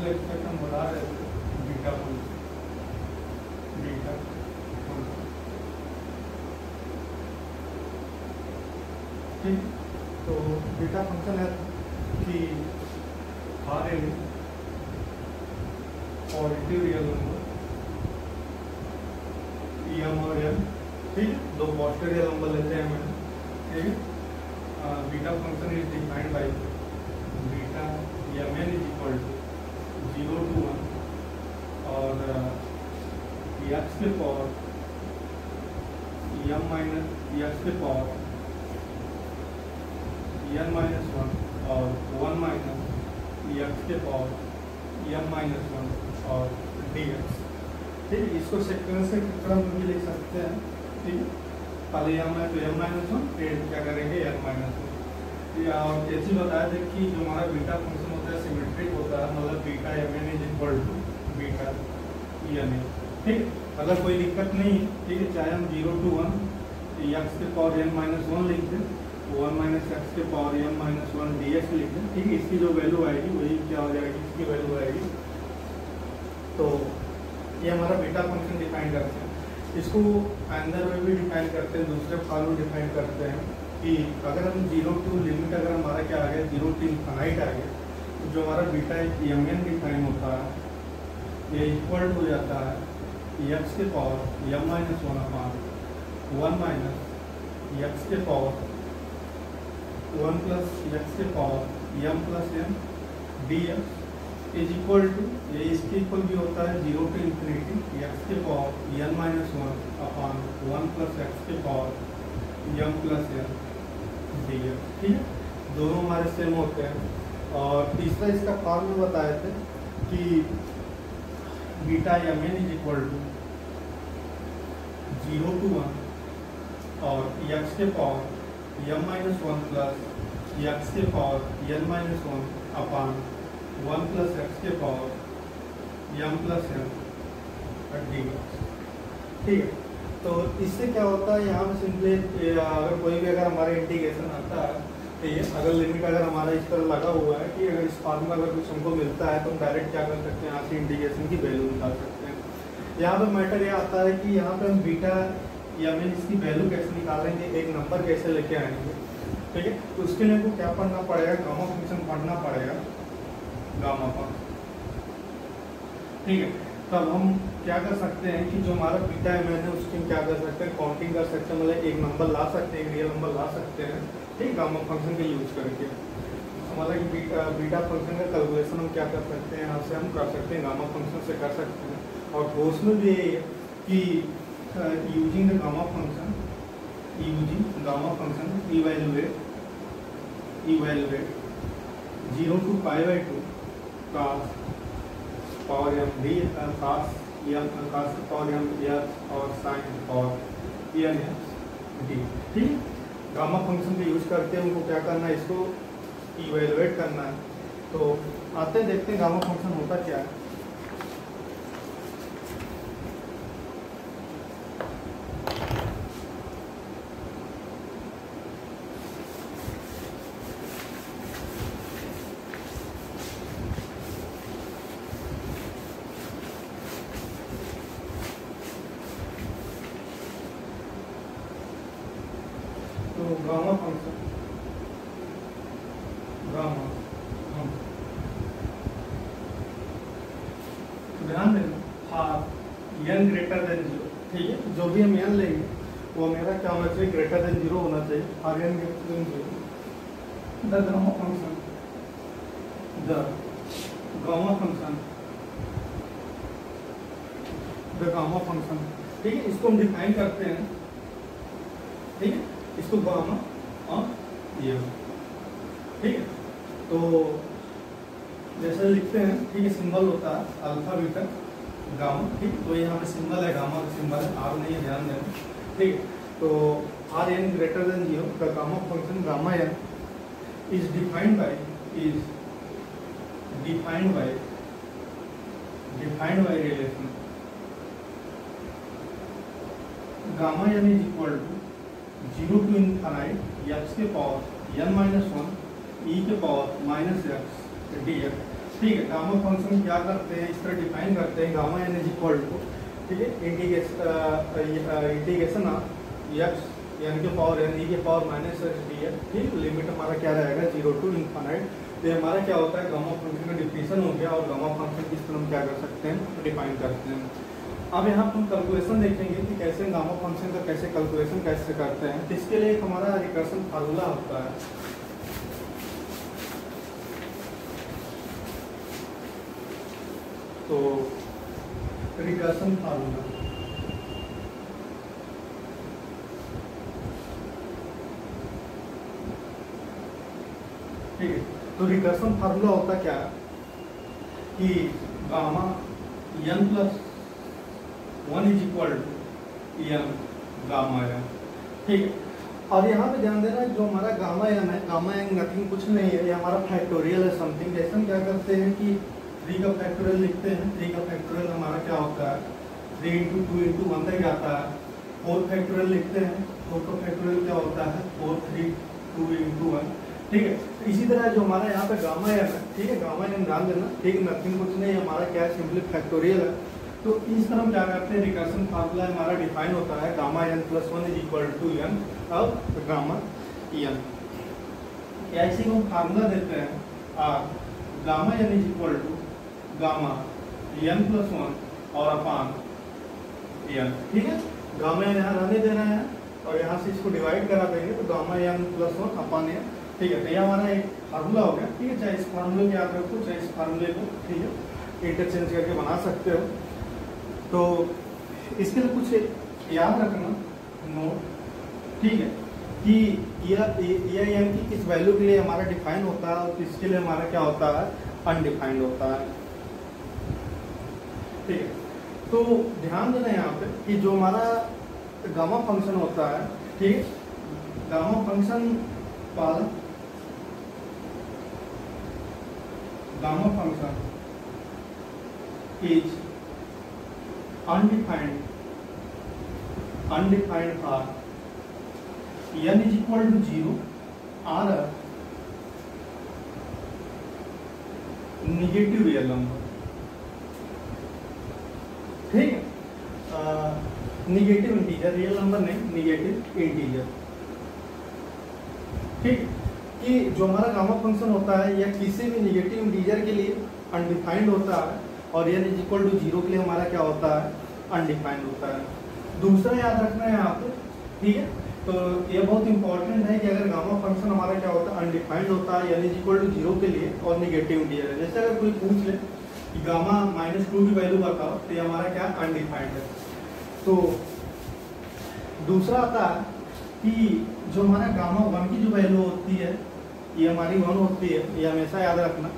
पिछले तक हम बता रहे थे बीटा फंक्शन, बीटा फंक्शन, ठीक। तो बीटा फंक्शन है कि are N positive real number M और एन, ठीक है, दो पॉजिटिव रियल नंबर लेते हैं हम, ठीक है। Beta function is defined by beta M N is equal to 0 to 1 और एक्स के पावर एम माइनस एक्स के पावर एन माइनस 1 और 1 माइनस एक्स के पावर एम माइनस 1 और डी एक्स, ठीक है। इसको सीक्वेंस के क्रम में भी लिख सकते हैं, ठीक है। पहले एम है तो एम माइनस 1, फिर क्या करेंगे एन माइनस 1। और ऐसी बताया था कि जो हमारा बीटा फंक्शन होता है सिमेट्रिक होता है, मतलब beta M N is equal to beta N A, ठीक। अगर कोई दिक्कत नहीं, ठीक है, चाहे हम 0 to 1 एक्स के पावर एन माइनस 1 लिख दें, 1 माइनस एक्स के power M minus 1 d x लिख दें, ठीक है। इसकी जो वैल्यू आएगी वही क्या हो जाएगी, इसकी वैल्यू आएगी। तो ये हमारा बीटा फंक्शन डिफाइन करते हैं। इसको अंदर में भी डिफाइन करते हैं, दूसरे फॉर्म में डिफाइन करते हैं कि अगर हम 0 to लिमिट अगर हमारा क्या आ गया 0 to इनफाइनाइट आ गया, तो जो हमारा बीटा एम एन डिफाइन होता है ये इक्वल हो जाता है एक्स के power M minus 1 upon 1 minus x के पावर 1 प्लस एक्स के power m plus n d x is equal to, ये इसके इक्वल भी होता है 0 to इन्फिनिटी एक्स के power N minus 1 upon 1 plus x के power m plus n d x, ठीक है। दोनों हमारे सेम होते हैं। और तीसरा इसका फॉर्म में बताए थे कि beta M N is equal to 0 to 1 और एक्स के power M minus 1 plus x के power N minus 1 upon 1 plus x के power m plus n d x, ठीक है। तो इससे क्या होता है, यहाँ पे सिंपली अगर कोई भी अगर हमारे इंटीग्रेशन आता है, ठीक है, अगर लिमिट अगर हमारा इस तरह लगा हुआ है कि अगर इस फॉर्म में अगर कुछ हमको मिलता है तो हम डायरेक्ट क्या कर सकते हैं, यहाँ से इंटीग्रेशन की वैल्यू निकाल सकते हैं। यहाँ पे मैटर ये आता है कि यहाँ पे हम बीटा या मैं इसकी वैल्यू कैसे निकालेंगे, एक नंबर कैसे लेके आएंगे, ठीक है। तो उसके लिए हमको क्या पढ़ना पड़ेगा, गामा फंक्शन पढ़ना पड़ेगा, गामा फंक्शन, ठीक है। तब हम क्या कर सकते हैं कि जो हमारा बीटा एम एन है उसकी हम क्या कर सकते हैं, काउंटिंग कर सकते हैं, मतलब एक नंबर ला सकते हैं, एक रियल नंबर ला सकते हैं, ठीक, गामा फंक्शन का यूज करके। मतलब कि बीटा फंक्शन का कैलकुलेशन हम क्या कर सकते हैं, यहाँ से हम कर सकते हैं, गामा फंक्शन से कर सकते हैं। और कोर्स में भी यही है कि using the gamma function, using gamma function evaluate 0 to π/2 cos power m d cos power m s और sine power n s d, ठीक। गामा फंक्शन का यूज करके हमको क्या करना है, इसको इवैल्यूएट करना है। तो आते हैं देखते हैं गामा फंक्शन होता क्या है। तो गामा फंक्शन, गामा ध्यान देना, हाफ एन ग्रेटर देन 0, ठीक है। जो भी हम एन लेंगे वो मेरा क्या होना चाहिए, ग्रेटर देन 0 होना चाहिए, half an greater than 0। The gamma function, the gamma function, the gamma function, ठीक है। इसको हम डिफाइन करते हैं, ठीक है, इसको गामा और ये, ठीक है। तो जैसे लिखते हैं, ठीक है, सिंबल होता है अल्फा बीटा गामा, ठीक। तो यहाँ पे सिंबल है, गामा का सिंबल है, आर नहीं है, ध्यान देना, ठीक है। तो r n greater than 0 the gamma function gamma n is defined by relation gamma n is equal to 0 to infinite x के पावर एन माइनस 1 ई के power minus x d x, ठीक है, गामा फंक्शन क्या करते हैं, इस तरह define करते हैं, gamma n is equal to, ठीक है, इंटीग्रेशन ऑफ एक्स एन के पावर एन ई के power minus x d x, ठीक, लिमिट हमारा क्या रहेगा 0 टू इनफाइनाइट। तो हमारा क्या होता है, गामा फंक्शन का डिफिनेशन हो गया, और गामा फंक्शन किस तरह हम क्या कर सकते हैं, डिफाइन करते हैं। अब यहाँ पर हम कैलकुलेशन देखेंगे कि कैसे गामा फंक्शन का कैसे कैलकुलेशन कैसे करते हैं। तो इसके लिए एक हमारा रिकर्सन फार्मूला होता है, तो रिकर्सन फार्मूला, ठीक है। तो रिकर्सन फार्मूला होता क्या है कि gamma n plus 1 is equal to n gamma n, ठीक है। और यहाँ पे ध्यान देना, जो हमारा गामा एन है, गामा एन नथिंग कुछ नहीं है, ये हमारा फैक्टोरियल है समथिंग। जैसे हम क्या करते हैं कि 3 का फैक्टोरियल लिखते हैं, 3 का फैक्टोरियल हमारा क्या होता है 3 इंटू 2 इंटू 1 तक जाता है। 4 फैक्टोरियल लिखते हैं, 4 का फैक्टोरियल क्या होता है 4 3 2 इंटू 1, ठीक है। इसी तरह जो हमारा यहाँ पे गामा एन है, ठीक है, गामा एन ध्यान देना, ठीक है, नथिंग कुछ नहीं, हमारा क्या है सिंपली फैक्टोरियल है। तो इस तरह हम क्या करते हैं, रिकर्सन फार्मूला हमारा डिफाइन होता है gamma n plus 1 is equal to n अब गामा एन। ऐसे हम फार्मूला देते हैं gamma n is equal to gamma n plus 1 और अपान एन, ठीक है। गामा एन यहाँ रहने दे रहे हैं और यहाँ से इसको डिवाइड करा देंगे, तो गामा एन प्लस 1 अपान एन, ठीक है। तो यह हमारा एक फार्मूला हो गया, ठीक है। चाहे इस फार्मूले को याद रखो, चाहे इस फार्मूले को, ठीक है, इंटरचेंज करके बना सकते हो। तो इसके लिए कुछ याद रखना नोट, ठीक है, कि यह एन की किस वैल्यू के लिए हमारा डिफाइन होता है और इसके लिए हमारा क्या होता है अनडिफाइंड होता है, ठीक है। तो ध्यान देना यहाँ पे कि जो हमारा गामा फंक्शन होता है, ठीक है, गामा फंक्शन वाला gamma function is undefined for n is equal to 0 or a negative real number, ठीक है। निगेटिव इंटीजर, रियल नंबर नहीं, निगेटिव इंटीजर, ठीक। कि जो हमारा गामा फंक्शन होता है या किसी भी निगेटिव इंटीजर के लिए अनडिफाइंड होता है, और n इज इक्वल टू 0 के लिए हमारा क्या होता है अनडिफाइंड होता है। दूसरा याद रखना है यहाँ पे, ठीक है। तो ये बहुत इंपॉर्टेंट है कि अगर गामा फंक्शन हमारा क्या होता है अनडिफाइंड होता है n इज इक्वल टू 0 के लिए और निगेटिव इंटीजर है। जैसे अगर कोई पूछ ले कि गामा -2 की वैल्यू बताओ, तो ये हमारा क्या अनडिफाइंड है। तो दूसरा आता है कि जो हमारा गामा 1 की जो वैल्यू होती है ये हमारी 1 होती है, ये हमेशा याद रखना।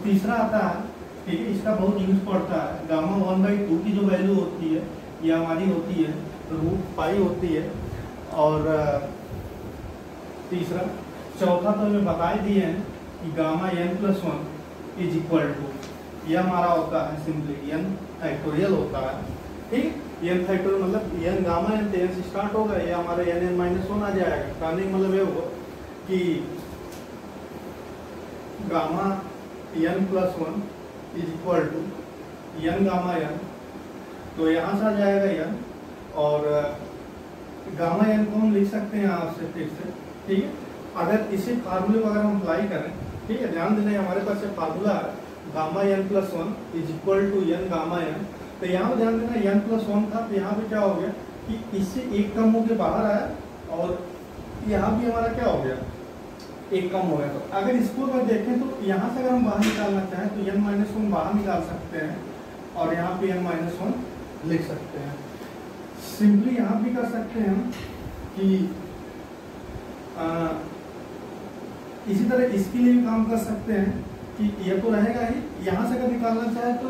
तीसरा आता है, ठीक है, इसका बहुत यूज पड़ता है, गामा 1/2 की जो वैल्यू होती है ये हमारी होती है √π होती है। और तीसरा चौथा तो हमें बता ही दिए हैं कि gamma n plus 1 is equal to, यह हमारा होता है सिंपली n फैक्टोरियल होता है, ठीक। n फैक्टोरियल मतलब n गामा n से स्टार्ट होगा, ये हमारा n-1 आ जाएगा। कहने का मतलब ये होगा कि gamma n plus 1 is equal to n gamma n, तो यहाँ से आ जाएगा n, और गामा n को हम लिख सकते हैं यहाँ से फिर से, ठीक है। अगर इसी फार्मूले को अगर हम अप्लाई करें, ठीक है, ध्यान देना हमारे पास एक फार्मूला है gamma n plus 1 is equal to n gamma n। तो यहाँ पे ध्यान देना n प्लस 1 था, तो यहाँ पे क्या हो गया कि इससे एक कम होकर बाहर आया, और यहाँ भी हमारा क्या हो गया एक कम हो गया। तो अगर इसको अगर देखें तो यहाँ से अगर हम बाहर निकालना चाहें तो n-1 बाहर निकाल सकते हैं, और यहाँ पे n-1 लिख सकते हैं। सिंपली यहाँ भी कर सकते हैं हम कि इसी तरह इसके लिए भी काम कर सकते हैं कि ये तो रहेगा ही, यहाँ से अगर निकालना चाहे तो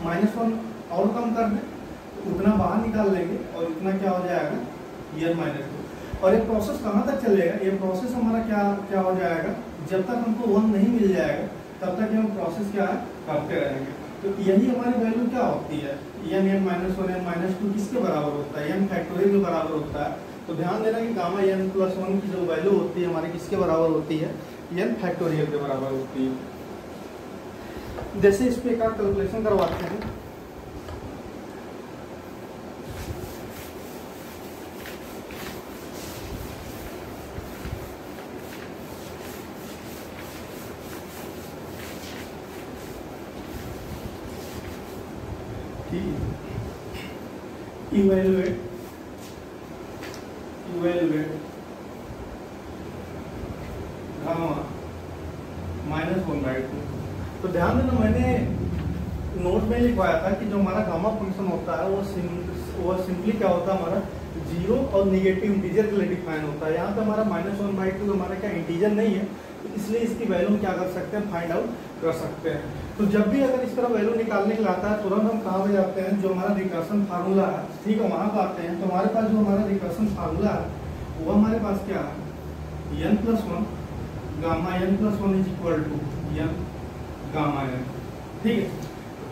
-1 और कम कर दें, तो उतना बाहर निकाल लेंगे और इतना क्या हो जाएगा n-2। और ये प्रोसेस कहाँ तक चलेगा, ये प्रोसेस हमारा क्या हो जाएगा, जब तक हमको 1 नहीं मिल जाएगा तब तक हम प्रोसेस क्या है करते रहेंगे। तो यही हमारी वैल्यू क्या होती है n-1 n-2 किसके बराबर होता है, n फैक्टोरियल के बराबर होता है। तो ध्यान देना कि गामा n प्लस 1 की जो वैल्यू होती है हमारी किसके बराबर होती है n फैक्टोरियल के बराबर होती है। जैसे इस पे एक कैलकुलेशन करवाते हैं। Evaluate gamma -1/2। तो ध्यान देना, मैंने नोट में लिखवाया था कि जो हमारा गामा फंक्शन होता है वो सिंपली क्या होता है, हमारा जीरो और निगेटिव इंटीजर के लिए डिफाइन होता है। यहाँ पे हमारा -1/2 हमारा क्या इंटीजर नहीं है, तो इसलिए इसकी वैल्यू हम क्या कर सकते हैं, फाइंड आउट कर सकते हैं। तो जब भी अगर इस तरह वैल्यू निकालने के लिए आता है, तुरंत हम कहाँ पे जाते हैं, जो हमारा रिकर्सन फार्मूला है, ठीक है, वहाँ पे आते हैं। तो हमारे पास जो हमारा रिकर्सन फार्मूला है वो हमारे पास क्या है, n+1 gamma n+1 is equal to n gamma n। ठीक है,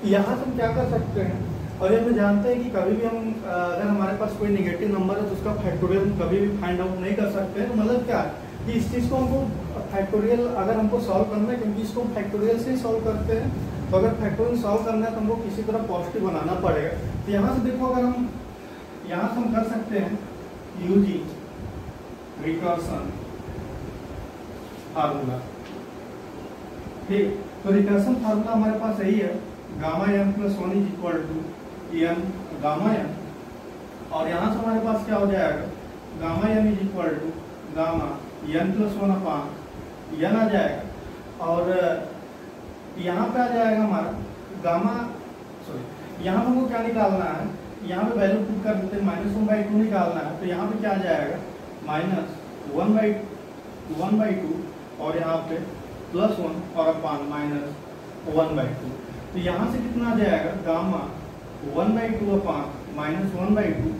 यहाँ से हम क्या कर सकते हैं, और ये हम जानते हैं कि कभी भी हम अगर हमारे पास कोई नेगेटिव नंबर है तो उसका फैक्टोरियल हम कभी भी फाइंड आउट नहीं कर सकते हैं। तो मतलब क्या है कि इस चीज़ को हमको फैक्टोरियल अगर हमको सॉल्व करना है, क्योंकि इसको फैक्टोरियल से ही सॉल्व करते हैं, तो अगर फैक्टोरियल सॉल्व करना है तो हमको किसी तरह पॉजिटिव बनाना पड़ेगा। तो यहाँ से देखो, अगर हम यहाँ से हम कर सकते हैं यूजी रिकर्सन फार्मूला। ठीक, तो रिकर्सन फार्मूला हमारे पास यही है, gamma n+1 is equal to n gamma n, और यहाँ से हमारे पास क्या हो जाएगा, gamma n is equal to gamma n+1 upon n आ जाएगा। और यहाँ पे आ जाएगा हमारा गामा, सॉरी यहाँ हमको क्या निकालना है, यहाँ पे वैल्यू पुट कर देते हैं, -1/2 निकालना है। तो यहाँ पे क्या आ जाएगा, -1/2 और यहाँ पे +1 और अपान -1/2। तो यहाँ से कितना आ जाएगा, गामा 1/2 अपान -1/2,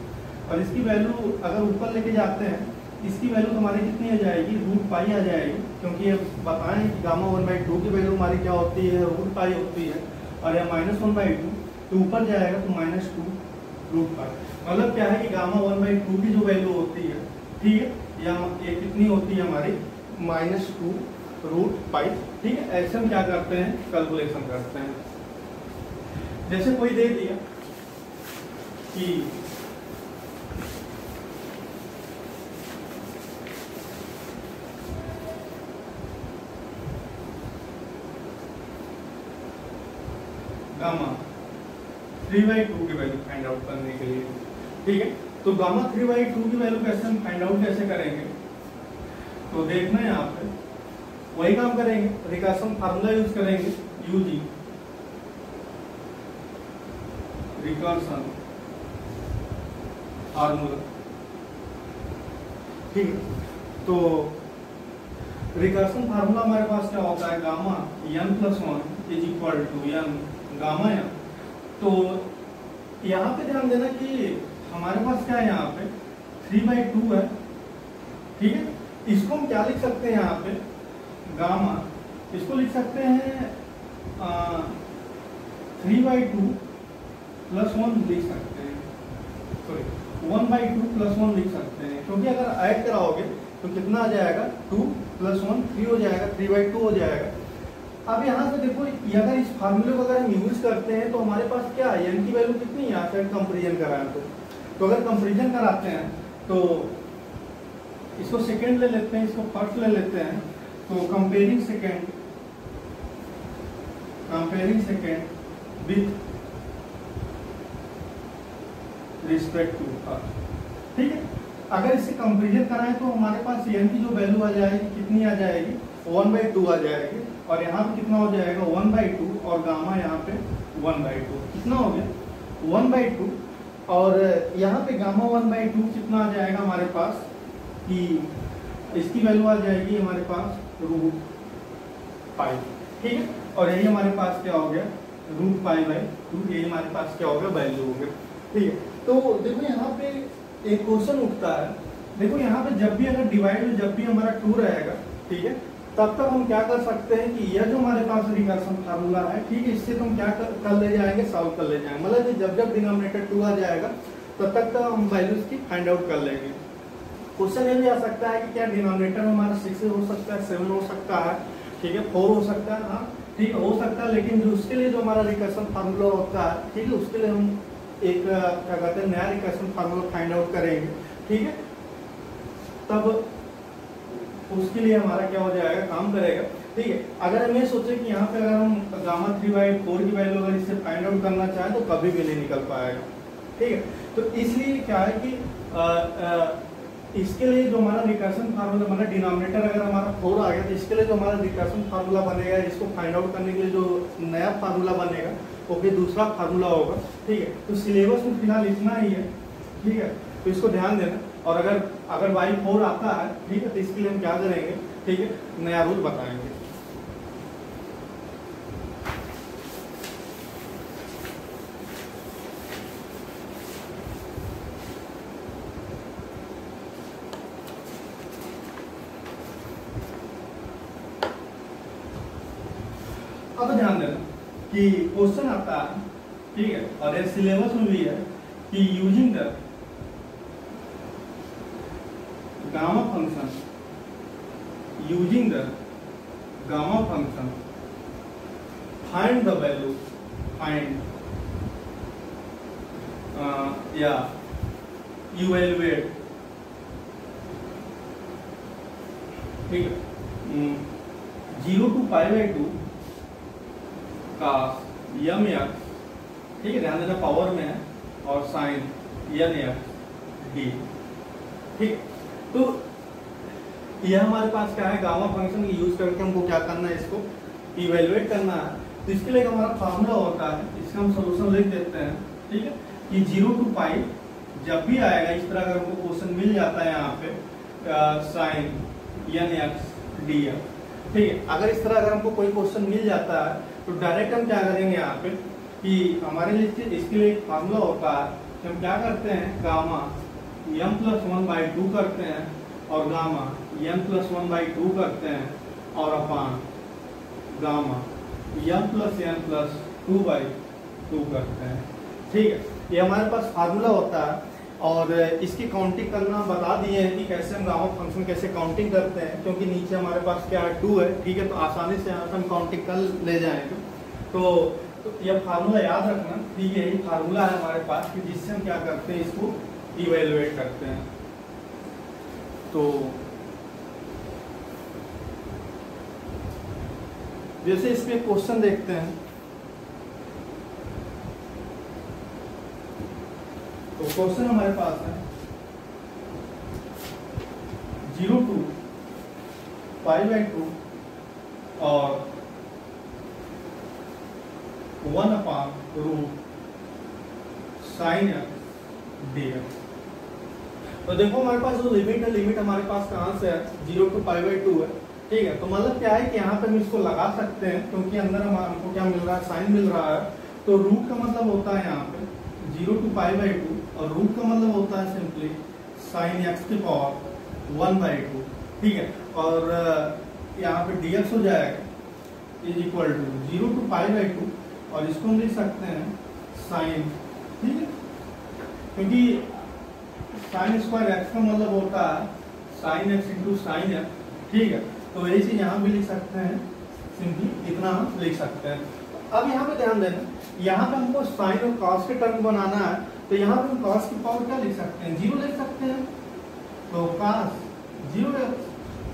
और इसकी वैल्यू अगर ऊपर लेके जाते हैं, इसकी वैल्यू हमारी कितनी आ जाएगी, √π आ जाएगी, क्योंकि ये बताएं कि गामा 1/2 की वैल्यू हमारी क्या होती है, √π होती है, और यह -1/2 तो ऊपर जाएगा तो -2 √π। मतलब क्या है कि गामा 1/2 की जो वैल्यू होती है, ठीक है, ये कितनी होती है हमारी, -2 √π। ठीक है, ऐसे हम क्या करते हैं, कैलकुलेशन करते हैं। जैसे कोई दे दिया कि गामा 3/2 की वैल्यू फाइंड आउट करने के लिए, ठीक है, तो गामा 3/2 की वैल्यू कैसे हम फाइंड आउट कैसे करेंगे, तो देखना है यहाँ पे वही काम करेंगे, रिकर्सन फार्मूला यूज करेंगे, यूजी रिकर्सन फार्मूला। ठीक है, तो रिकर्सन फार्मूला हमारे पास क्या होता है, gamma n+1 is equal to n gamma n। तो यहाँ पे ध्यान देना कि हमारे पास क्या है, यहाँ पे 3/2 है। ठीक है, इसको हम क्या लिख सकते हैं, यहाँ पे गामा, इसको लिख सकते हैं 3/2 + 1 लिख सकते हैं, सॉरी 1/2 + 1 लिख सकते हैं, क्योंकि अगर ऐड कराओगे तो कितना आ जाएगा, 2 + 1 3 हो जाएगा, 3/2 हो जाएगा। अब यहाँ से देखो, अगर इस फार्मूले को अगर हम यूज करते हैं तो हमारे पास क्या है, n की वैल्यू कितनी है, यहाँ से कंपेरिजन कराएं तो अगर कंपेरिजन कराते हैं तो इसको सेकंड ले लेते हैं, इसको फर्स्ट ले लेते हैं। तो comparing second with respect to first. ठीक है, अगर इसे कंपेरिजन कराएं तो हमारे पास n की जो वैल्यू आ जाएगी, कितनी आ जाएगी, 1/2 आ जाएगी, और यहाँ पे कितना हो जाएगा, 1/2, और गामा यहाँ पे 1/2, कितना हो गया 1/2, और यहाँ पे गामा 1/2 कितना आ जाएगा हमारे पास, कि इसकी वैल्यू आ जाएगी हमारे पास √π। ठीक है, और यही हमारे पास क्या हो गया, √π/2, यही हमारे पास क्या हो गया, वैल्यू हो गया। ठीक है, तो देखो यहाँ पे एक क्वेश्चन उठता है, देखो यहाँ पे जब भी अगर डिवाइड में जब भी हमारा 2 रहेगा, ठीक है, तब तक हम क्या कर सकते हैं कि यह जो हमारे पास रिकर्सन फार्मूला है, ठीक है, इससे तो हम क्या कर ले जाएंगे, सॉल्व कर ले जाएंगे। मतलब जब जब डिनोमिनेटर 2 आ जाएगा तब तक तो हम वैल्यूज की फाइंड आउट कर लेंगे। क्वेश्चन ये भी आ सकता है कि क्या डिनोमिनेटर में हमारा 6 हो सकता है, 7 हो सकता है, ठीक है, 4 हो सकता है, हाँ ठीक है हो सकता है, लेकिन जो उसके लिए जो हमारा रिकर्सन फार्मूला होता है, ठीक है, उसके लिए हम एक क्या कहते हैं नया रिकर्सन फार्मूला फाइंड आउट करेंगे, ठीक है, तब उसके लिए हमारा क्या हो जाएगा, काम करेगा, ठीक है। अगर हम ये सोचे कि यहाँ पे अगर हम गामा 3/4 की वैल्यू अगर इससे फाइंड आउट करना चाहें तो कभी भी नहीं निकल पाएगा, ठीक है। तो इसलिए क्या है कि इसके लिए जो हमारा रिकर्सन फार्मूला मतलब डिनोमिनेटर अगर हमारा 4 आ गया तो इसके लिए जो हमारा रिकर्सन फार्मूला बनेगा, इसको फाइंड आउट करने के लिए जो नया फार्मूला बनेगा वो फिर दूसरा फार्मूला होगा, ठीक है। तो सिलेबस में फिलहाल इतना ही है, ठीक है, तो इसको ध्यान देना। और अगर y4 आता है, ठीक है, तो इसके लिए हम क्या करेंगे, ठीक है, नया रूल बताएंगे। अब ध्यान देना कि क्वेश्चन आता है, ठीक है, और ये सिलेबस में भी है कि using the gamma function, using the gamma function find the value, find या इवैल्यूएट, ठीक है, 0 to π/2 का यम एक्स, ठीक है, ध्यान देना पावर में है, और साइन n एक्स डी, ठीक। तो यह हमारे पास क्या है, गामा फंक्शन यूज करके हमको क्या करना है, इसको इवेल्युएट करना है। तो इसके लिए हमारा फार्मूला होता है, इसका हम सोल्यूशन लिख देते हैं, ठीक है, कि 0 to π जब भी आएगा इस तरह अगर हमको क्वेश्चन मिल जाता है यहाँ पे साइन n एक्स डी, ठीक है। अगर इस तरह अगर हमको कोई क्वेश्चन मिल जाता है तो डायरेक्ट हम क्या करेंगे यहाँ पे कि हमारे लिए इसके लिए एक फार्मूला होता है कि हम क्या करते हैं, गामा m+1/2 करते हैं और गामा n+1/2 करते हैं और अपान गामा m+n+2/2 करते हैं, ठीक है। ये हमारे पास फार्मूला होता है और इसकी काउंटिंग करना बता दिए हैं कि कैसे हम गामा फंक्शन कैसे काउंटिंग करते हैं, क्योंकि नीचे हमारे पास क्या है 2 है, ठीक है, तो आसानी से यहाँ से हम काउंटिंग कर ले जाएंगे। तो यह फार्मूला याद रखना, ठीक है, ये फार्मूला है हमारे पास कि जिससे हम क्या करते हैं, इसको इवेल्युएट करते हैं। तो जैसे इसमें क्वेश्चन देखते हैं, तो क्वेश्चन हमारे पास है 0 to π/2 और 1/√sin x dx। तो देखो हमारे पास जो लिमिट है, लिमिट हमारे पास कहाँ से है, 0 to π/2 है, ठीक है। तो मतलब क्या है कि यहाँ पे हम इसको लगा सकते हैं, क्योंकि अंदर हमको क्या मिल रहा है, साइन मिल रहा है। तो रूट का मतलब होता है यहाँ पे 0 to π/2 और रूट का मतलब होता है सिंपली साइन x की पावर 1/2, ठीक है। और यहाँ पे dx हो जाएगा इज इक्वल टू 0 to π/2 और इसको हम लिख सकते हैं साइन, ठीक है, क्योंकि साइन स्क्वायर एक्स का मतलब होता है sine x into sine x, ठीक है। तो यही चीज यहाँ भी लिख सकते हैं, सिंपली इतना हम लिख सकते हैं। अब यहाँ पे ध्यान देना, यहाँ पे हमको साइन और कॉस के टर्म बनाना है, तो यहाँ पे हम कॉस की पावर क्या लिख सकते हैं, 0 लिख सकते हैं। तो कॉस 0x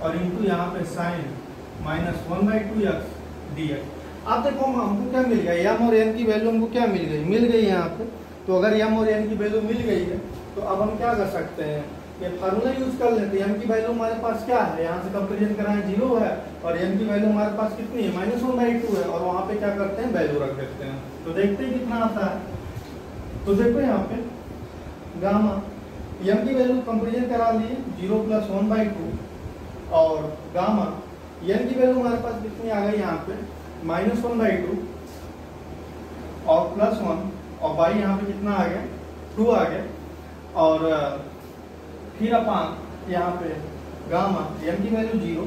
और इंटू यहाँ पे साइन -1/2x dx। अब देखो हमको क्या मिल गया, m और n की वैल्यू हमको क्या मिल गई यहाँ पे। तो अगर m और n की वैल्यू मिल गई है तो अब हम क्या कर सकते हैं, ये फार्मूला यूज कर लेते हैं। m की वैल्यू हमारे पास क्या है, यहाँ से कंपेरिजन कराएं 0 है, और n की वैल्यू हमारे पास कितनी है, -1/2 है, और वहाँ पे क्या करते हैं, वैल्यू रख देते हैं। तो देखते हैं कितना आता है। तो देखो यहाँ पे गामा m की वैल्यू कंपेरिजन करा लिए 0 + 1/2 और गामा n की वैल्यू हमारे पास कितनी आ गई यहाँ पे -1/2 और +1 और बाई यहाँ पे कितना आ गया 2 आ गया, और फिर अपान यहाँ पे गामा m की वैल्यू 0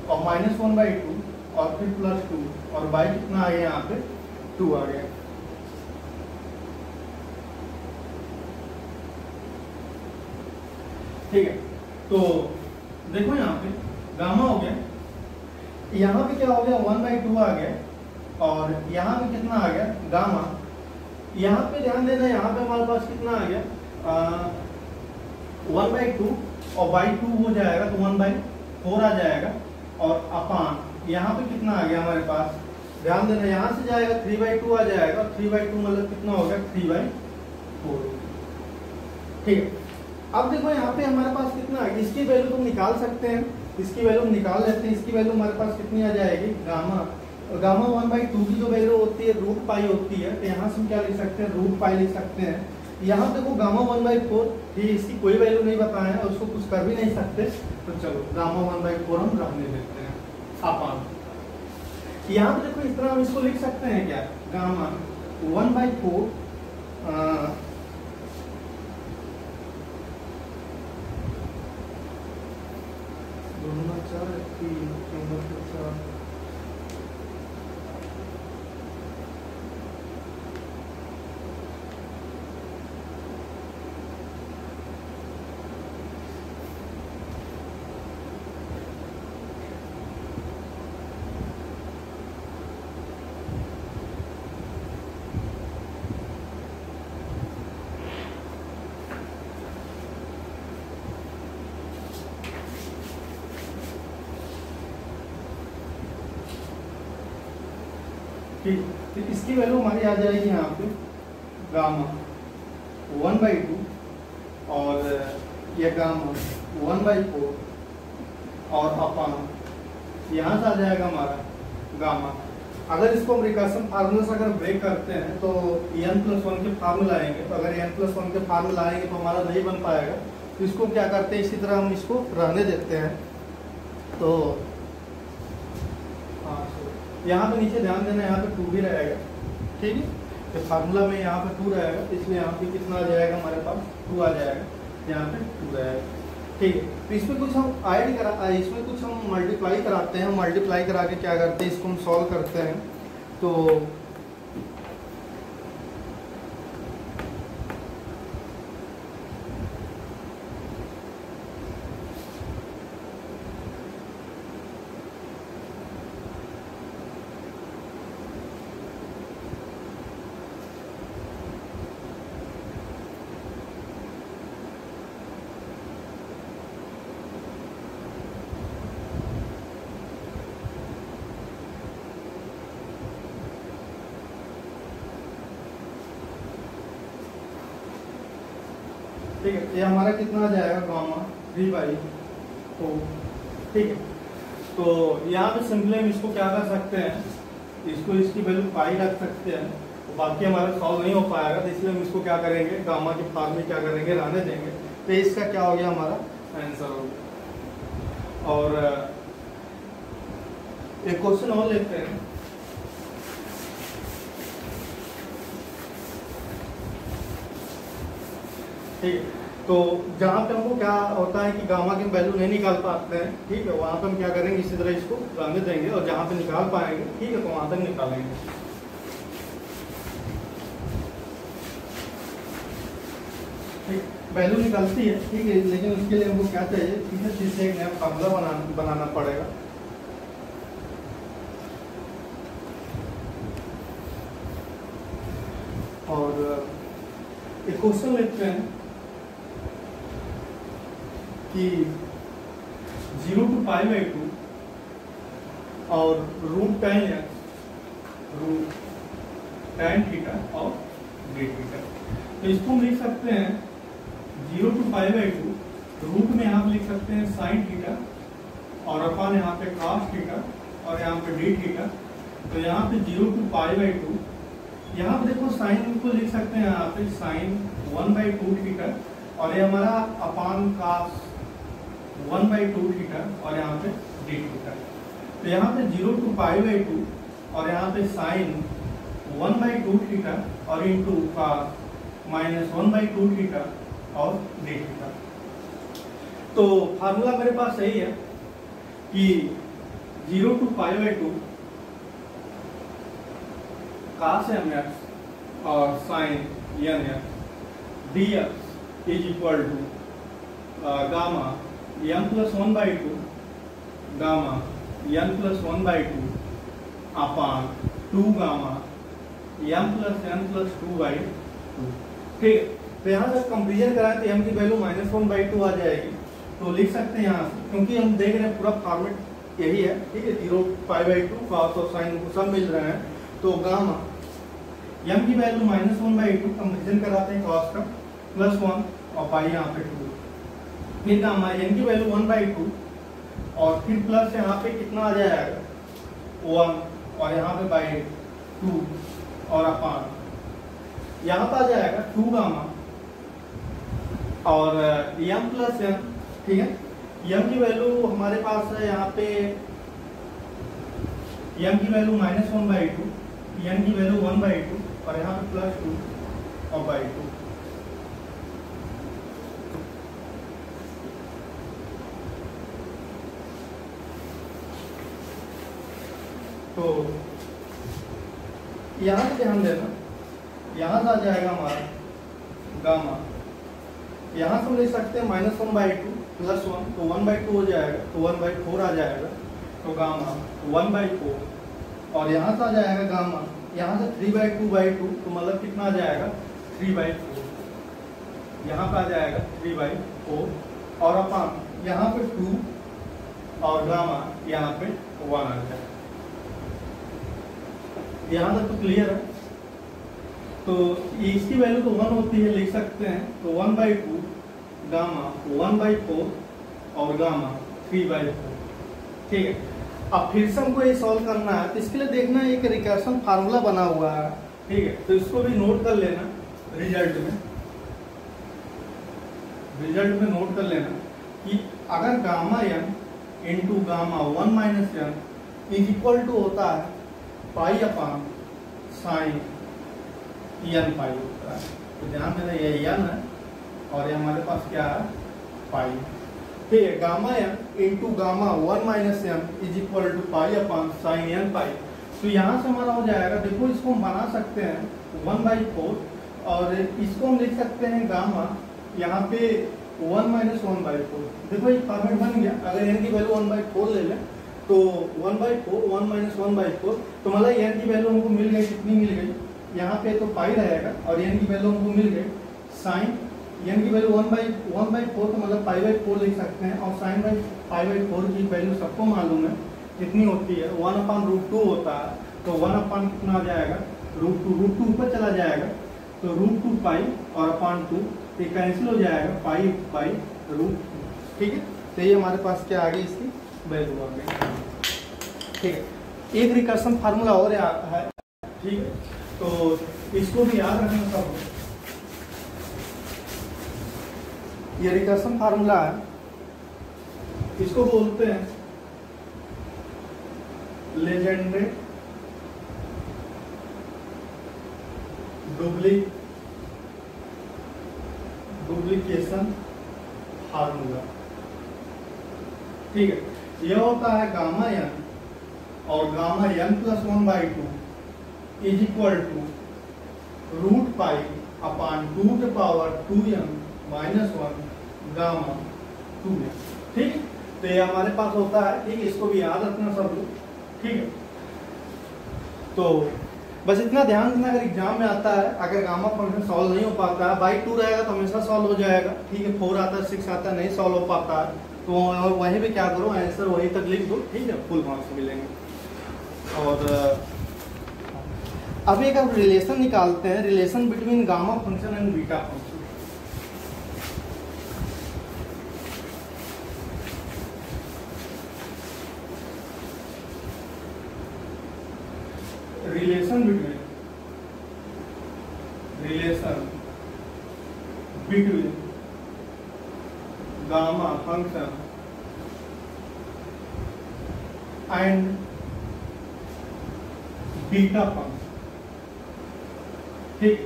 और -1/2 और फिर +2 और बाई कितना आ गया यहाँ पे 2 आ गया। ठीक है, तो देखो यहाँ पे गामा हो गया, यहाँ पे क्या हो गया 1/2 आ गया, और यहाँ पे कितना आ गया गामा। यहाँ पे ध्यान देना, यहाँ पे हमारे पास कितना आ गया 1/2 और बाई 2 हो जाएगा तो 1/4 आ जाएगा, और अपान यहाँ पे कितना आ गया हमारे पास, ध्यान देना यहाँ से जाएगा 3/2 आ जाएगा, 3/2 मतलब कितना हो गया 3/4। ठीक है, अब देखो यहाँ पे हमारे पास कितना है, इसकी वैल्यू तुम निकाल सकते हैं, इसकी वैल्यू निकाल लेते हैं। इसकी वैल्यू हमारे पास कितनी आ जाएगी गामा, गामा 1/2 की जो वैल्यू होती है √π होती है, तो यहाँ से हम क्या लिख सकते हैं √π लिख सकते हैं। यहाँ देखो गामा 1/4, ये इसकी कोई वैल्यू नहीं बताया और उसको कुछ कर भी नहीं सकते, तो चलो गामा 1/4 हम रहने देते हैं अपान। यहाँ पे देखो इस तरह हम इसको लिख सकते हैं क्या, गामा 1/4 ठीक, तो इसकी वैल्यू हमारी आ जाएगी यहाँ पे गामा 1/2 और ये गामा 1/4 और अपान यहाँ से आ जाएगा हमारा गामा। अगर इसको हम रिकर्सन फार्मूला से अगर ब्रेक करते हैं तो n+1 के फार्मूला आएंगे, तो अगर n+1 के फार्मूला आएंगे तो हमारा नहीं बन पाएगा, तो इसको क्या करते हैं इसी तरह हम इसको रहने देते हैं। तो यहाँ पे नीचे ध्यान देना, यहाँ पे 2 भी रहेगा, ठीक है, तो फार्मूला में यहाँ पे 2 रहेगा, इसलिए यहाँ पे कितना आ जाएगा हमारे पास 2 आ जाएगा, यहाँ पे 2 रहेगा, ठीक है। तो इसमें कुछ हम ऐड करा, इसमें कुछ हम मल्टीप्लाई कराते हैं, मल्टीप्लाई करा के क्या करते हैं इसको हम सॉल्व करते हैं। तो ठीक है, ये हमारा कितना आ जाएगा गामा 3/4, ठीक है। तो यहाँ पे सिंपली हम इसको क्या कर सकते हैं, इसको इसकी वैल्यू पाई रख सकते हैं, तो बाकी हमारा सॉल्व नहीं हो पाएगा, तो इसलिए हम इसको क्या करेंगे गामा के फॉर्म में क्या करेंगे रहने देंगे। तो इसका क्या हो गया हमारा आंसर हो गया। और एक क्वेश्चन और लेते हैं, ठीक है। तो जहाँ पे हमको क्या होता है कि गामा की वैल्यू नहीं निकाल पाते हैं, ठीक है, वहाँ पे हम क्या करेंगे इसी तरह इसको रहने देंगे, और जहाँ पे निकाल पाएंगे ठीक है तो वहाँ तक निकालेंगे। ठीक, वैल्यू निकलती है, ठीक है, लेकिन उसके लिए हमको क्या चाहिए, किसी चीज़ से एक नया फार्मूला बनाना पड़ेगा। और एक क्वेश्चन लेते हैं कि 0 to π/2 और √tan θ और dθ, तो इसको हम लिख सकते हैं 0 to π/2, रूट में यहाँ लिख सकते हैं sin θ और अपन यहाँ पे cos θ और यहाँ पे dθ। तो यहाँ पे 0 to π/2, यहाँ पे देखो साइन को लिख सकते हैं यहाँ पे sin 1/2 θ, और ये हमारा अपान cos 1/2 θ और यहाँ पे dθ। तो यहाँ पे 0 to π/2 और यहाँ पे sin 1/2 θ और इंटू cos -1/2 θ और dθ। तो फार्मूला मेरे पास सही है कि 0 to π/2 cos mx और sin nx dx is equal to gamma m plus 1/2 gamma n plus 1/2 upon 2 gamma m plus n plus 2/2। ठीक है, तो यहाँ जब कंपेरिजन कराएं तो m की वैल्यू -1/2 आ जाएगी। तो लिख सकते हैं यहाँ से, क्योंकि हम देख रहे हैं पूरा फॉर्मेट यही है। ठीक है, 0 π/2 cos और sin को सब मिल रहे हैं। तो गामा m की वैल्यू -1/2 कंपेरिजन कराते हैं cos का +1 और पाई यहाँ पे 2। फिर गामा n की वैल्यू 1/2 और फिर प्लस यहाँ पे कितना आ जाएगा 1 और यहाँ पे /2 और अपान यहाँ पे आ जाएगा 2 गामा और m प्लस n। ठीक है, m की वैल्यू हमारे पास है यहाँ पे, m की वैल्यू -1/2, n की वैल्यू 1/2 और यहाँ पे +2 और /2। तो यहाँ से ध्यान देना, यहाँ से आ जाएगा हमारा गामा, यहाँ से हम ले सकते हैं -1/2 +1 तो 1/2 हो जाएगा, तो 1/4 आ जाएगा। तो गामा 1/4 और यहाँ से आ जाएगा गामा, यहाँ से 3/2/2 तो मतलब कितना आ जाएगा 3/4, यहाँ पे आ जाएगा 3/4 और अपान यहाँ पे 2 और गामा यहाँ पे 1 आ जाएगा। यहाँ तक तो क्लियर है। तो इसकी वैल्यू तो 1 होती है, लिख सकते हैं। तो 1/2 गामा 1/4 और गामा 3/4। ठीक है, अब फिर से हमको ये सॉल्व करना है, तो इसके लिए देखना है एक रिकर्सन फार्मूला बना हुआ है। ठीक है, तो इसको भी नोट कर लेना, रिजल्ट में नोट कर लेना कि अगर gamma n into gamma 1 minus n is equal to होता है पाई अपान साइन n पाई होता है। तो ध्यान देना ये n है और ये हमारे पास क्या है पाई। ठीक है, gamma n into gamma 1 minus n is equal to pi upon sine n pi. तो यहाँ से हमारा हो जाएगा, देखो इसको हम बना सकते हैं 1/4 और इसको हम लिख सकते हैं गामा यहाँ पे 1 माइनस 1/4। देखो ये फॉर्मेट बन गया। अगर n की वैल्यू 1/4 ले लें तो 1/4 1 माइनस 1/4 तो मतलब n की वैल्यू हमको मिल गई, कितनी मिल गई यहाँ पे तो पाई रहेगा और n की वैल्यू हमको मिल गई साइन n की वैल्यू 1/4 तो मतलब π/4 लिख सकते हैं और साइन π/4 की वैल्यू सबको मालूम है कितनी होती है 1/√2 होता है। तो 1 कितना आ जाएगा √2 ऊपर चला जाएगा तो √2 पाई और अपान 2 ये कैंसिल हो जाएगा पाई/√2। ठीक है, तो ये हमारे पास क्या आ गई इसकी वैल्यू आ गई। ठीक है, एक रिकर्सन फार्मूला और है। ठीक है, तो इसको भी याद रखना सब। ये रिकर्सन फार्मूला है, इसको बोलते हैं लेजेंड्रे डुप्लीकेशन फार्मूला। ठीक है, यह होता है गामा n और gamma n plus 1/2 is equal to √pi upon 2 के power 2n minus 1 gamma 2n। ठीक, तो ये हमारे पास होता है। ठीक है, इसको भी याद रखना सब लोग। ठीक है, तो बस इतना ध्यान देना, अगर एग्जाम में आता है अगर गामा फंक्शन सॉल्व नहीं हो पाता है, /2 रहेगा तो हमेशा सॉल्व हो जाएगा। ठीक है, 4 आता है 6 आता है नहीं सॉल्व हो पाता है तो वहीं पे क्या करो आंसर वहीं तक लिख दो। ठीक है, फुल मार्क्स मिलेंगे। और अभी एक हम रिलेशन निकालते हैं, relation between gamma function and beta function. Relation between gamma function and beta function. ठीक,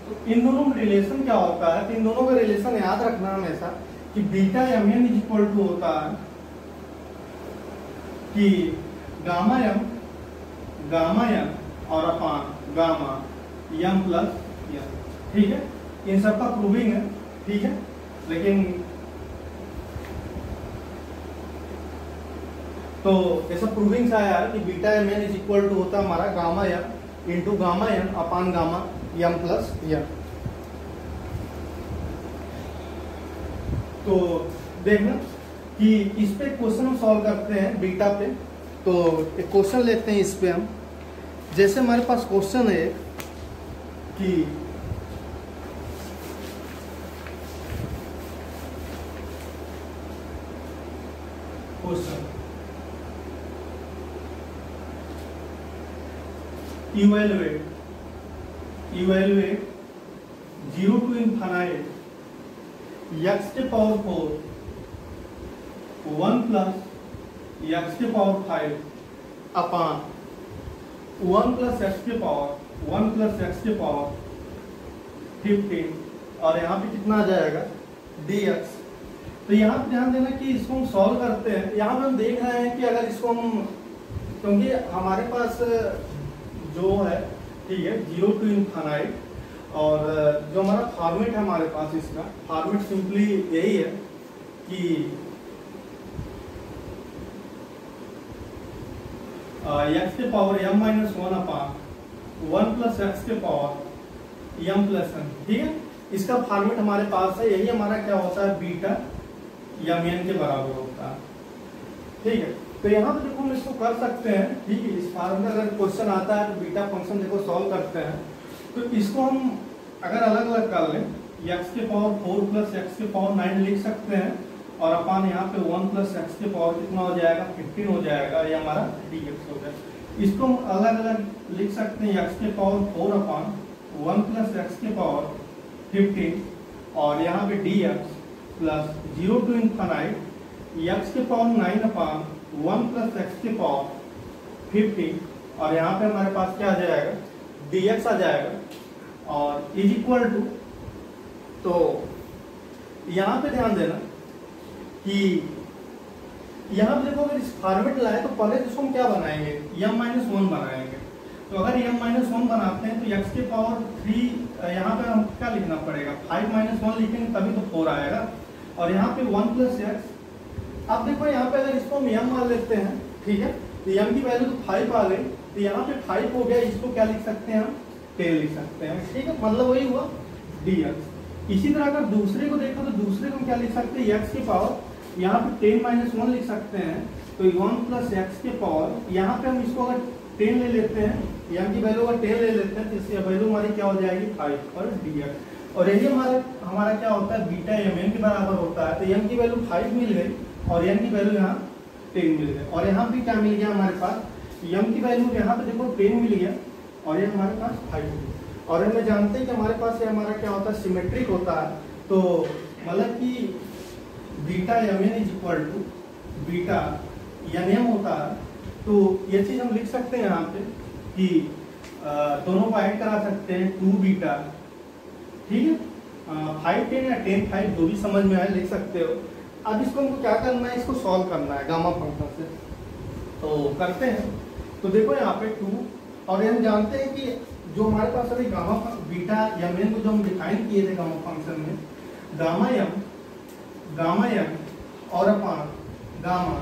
तो इन दोनों में रिलेशन क्या होता है, तो इन दोनों का रिलेशन याद रखना हमेशा कि beta mn is equal to होता है कि गामा m और upon gamma m plus m। ठीक है, इन सब का प्रूविंग है। ठीक है, लेकिन तो ऐसा प्रूविंग से आया कि beta M N is equal to होता है हमारा gamma m into gamma n upon gamma m plus n. तो देखना कि इस पे क्वेश्चन हम सॉल्व करते हैं बीटा पे। तो एक क्वेश्चन लेते हैं इस पे हम। जैसे हमारे पास क्वेश्चन है कि question evaluate 0 to infinite x के पावर 4 1 प्लस x के पावर 5 अपान 1 प्लस x के पावर 1 प्लस x के पावर 15 और यहाँ पे कितना आ जाएगा dx। तो यहाँ पे ध्यान देना कि इसको हम सॉल्व करते हैं। यहाँ पे हम देख रहे हैं कि अगर इसको हम, क्योंकि हमारे पास जो है ठीक है 0 टू इनफाइनाइट, और जो हमारा फॉर्मेट है हमारे पास, इसका फॉर्मेट सिंपली यही है कि x के पावर m माइनस 1 अपान 1 प्लस x के पावर m प्लस n। ठीक है, इसका फॉर्मेट हमारे पास है, यही हमारा क्या होता है बीटा m n के बराबर होता है। ठीक है, तो यहाँ पे देखो हम इसको कर सकते हैं। ठीक है, इस फॉर्म में अगर क्वेश्चन आता है तो बीटा फंक्शन देखो सॉल्व करते हैं, तो इसको हम अगर अलग अलग कर लें x के पावर 4 प्लस x के पावर 9 लिख सकते हैं, और अपन यहाँ पे 1 प्लस x के पावर कितना हो जाएगा 15 हो जाएगा, ये हमारा dx हो जाएगा। इसको हम अलग अलग लिख सकते हैं x के पावर 4 अपान 1 प्लस x के पावर 15 और यहाँ पे dx plus 0 to infinite x के पावर 9 अपान 1 प्लस x के पावर 15 और यहाँ पे हमारे पास क्या आ जाएगा dx आ जाएगा और इज इक्वल टू। तो यहाँ पे ध्यान देना कि यहाँ पे देखो अगर इस फॉर्मेट लाए तो पहले इसको हम क्या बनाएंगे m माइनस 1 बनाएंगे। तो अगर m माइनस 1 बनाते हैं तो x के पावर 3 यहाँ पे हम क्या लिखना पड़ेगा 5 माइनस 1 लिखेंगे तभी तो 4 आएगा, और यहाँ पे 1 प्लस x। अब देखो यहाँ पे अगर इसको हम m मान लेते हैं, ठीक है, तो m की वैल्यू तो 5 आ गई, तो यहाँ पे 5 हो गया, इसको क्या लिख सकते हैं हम 10 लिख सकते हैं। ठीक है, मतलब वही हुआ dx। इसी तरह अगर दूसरे को देखो तो दूसरे को क्या लिख सकते हैं x की पावर यहाँ पे 10 माइनस 1 लिख सकते हैं, तो 1 प्लस एक्स के पावर यहाँ पे हम इसको अगर 10 ले लेते हैं, m की वैल्यू अगर 10 ले लेते हैं तो इसकी वैल्यू हमारी क्या हो जाएगी 5 और dx। और यही हमारा क्या होता है बीटा mn के बराबर होता है। तो m की वैल्यू 5 मिल गई और n की वैल्यू यहाँ 10 मिल गई, और यहाँ भी क्या मिल गया हमारे पास m की वैल्यू यहाँ पे देखो 10 मिल गया और ये हमारे पास 5 मिल गया। और हम जानते हैं कि हमारे पास ये हमारा क्या होता है सिमेट्रिक होता है, तो मतलब कि beta mn is equal to beta nm होता है। तो ये चीज हम लिख सकते हैं यहाँ पे कि दोनों को ऐड करा सकते हैं 2 बीटा, ठीक है, 5 10 या 10 5 जो भी समझ में आए लिख सकते हो। अब इसको हमको क्या करना है, इसको सॉल्व करना है गामा फंक्शन से, तो करते हैं। तो देखो यहाँ पे 2 और हम जानते हैं कि जो हमारे पास अभी गामा बीटा mn को जो हम डिफाइन किए थे गामा फंक्शन में, गामा m और upon gamma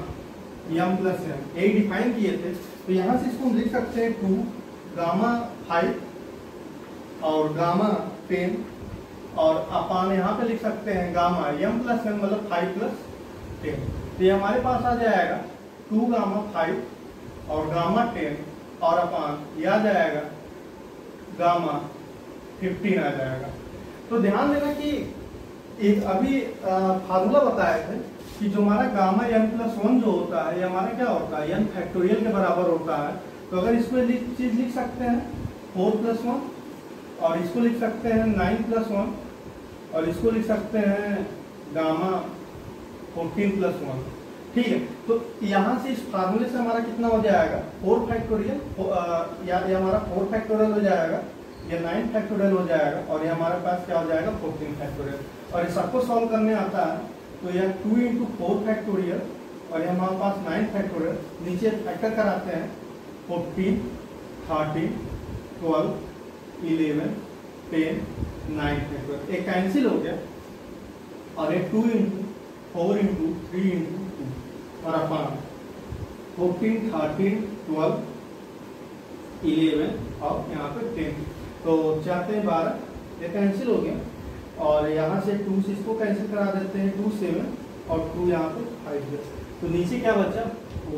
m plus m एक डिफाइन किए थे। तो यहाँ से इसको हम लिख सकते हैं 2 गामा 5 और गामा 10 और अपान यहाँ पे लिख सकते हैं गामा m प्लस m मतलब 5 प्लस 10। तो ये हमारे पास आ जाएगा 2 गामा 5 और गामा 10 और अपान ये आ जाएगा गामा 15 आ जाएगा। तो ध्यान देना कि एक अभी फार्मूला बताए थे कि जो हमारा गामा m प्लस 1 जो होता है ये हमारा क्या होता है n फैक्टोरियल के बराबर होता है। तो अगर इसमें चीज लिख सकते हैं 4 प्लस 1 और इसको लिख सकते हैं 9 प्लस 1 और इसको लिख सकते हैं गामा 14 प्लस 1। ठीक है, तो यहाँ से इस फार्मूले से हमारा कितना हो जाएगा 4 फैक्टोरियल या हमारा 4 फैक्टोरियल हो जाएगा, ये 9 फैक्टोरियल हो जाएगा और ये हमारे पास क्या हो जाएगा 14 फैक्टोरियल। और ये सबको सॉल्व करने आता है तो यह 2 इंटू 4 फैक्टोरियल और ये हमारे पास 9 फैक्टोरियल, नीचे फैक्टर कराते हैं 14 13 12 11 10 9 फैक्टोरियल, एक कैंसिल हो गया और ये 2 इंटू 4 इंटू 3 इंटू 2 और अपान 14, 13, 12, 11 और यहाँ पे 10। तो 4 से 12, ये कैंसिल हो गया और यहाँ से 2 से इसको कैंसिल करा देते हैं, 2 7 और 2 यहाँ पे 5 है। तो नीचे क्या बचा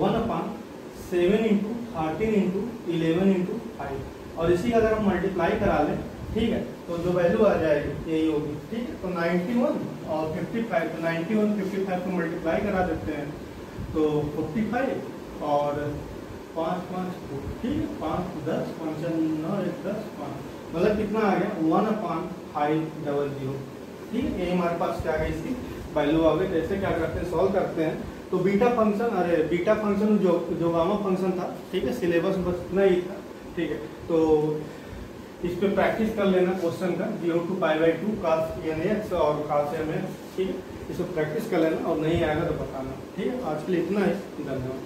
1/7 इंटू 13 इंटू 11 इंटू 5 और इसी का अगर हम मल्टीप्लाई करा लें, ठीक है, तो जो वैल्यू आ जाएगी यही होगी, ठीक है। तो 91 और 55, तो 91 55 को मल्टीप्लाई करा देते हैं तो 45 और 5 5, ठीक है, 5 10 5 9 1 10 5, मतलब कितना आ गया 1/500, ठीक है। ये हमारे पास क्या है, इसकी वैल्यू आ गई। जैसे क्या करते हैं, सॉल्व करते हैं तो बीटा फंक्शन जो गामा फंक्शन था, ठीक है, सिलेबस बस इतना ही था, ठीक है। तो इस पे प्रैक्टिस कर लेना क्वेश्चन का 0 to π/2 cos nx और cos mx, ठीक है, इस पर प्रैक्टिस कर लेना और नहीं आएगा तो बताना, ठीक है। आज के लिए इतना ही, धन्यवाद।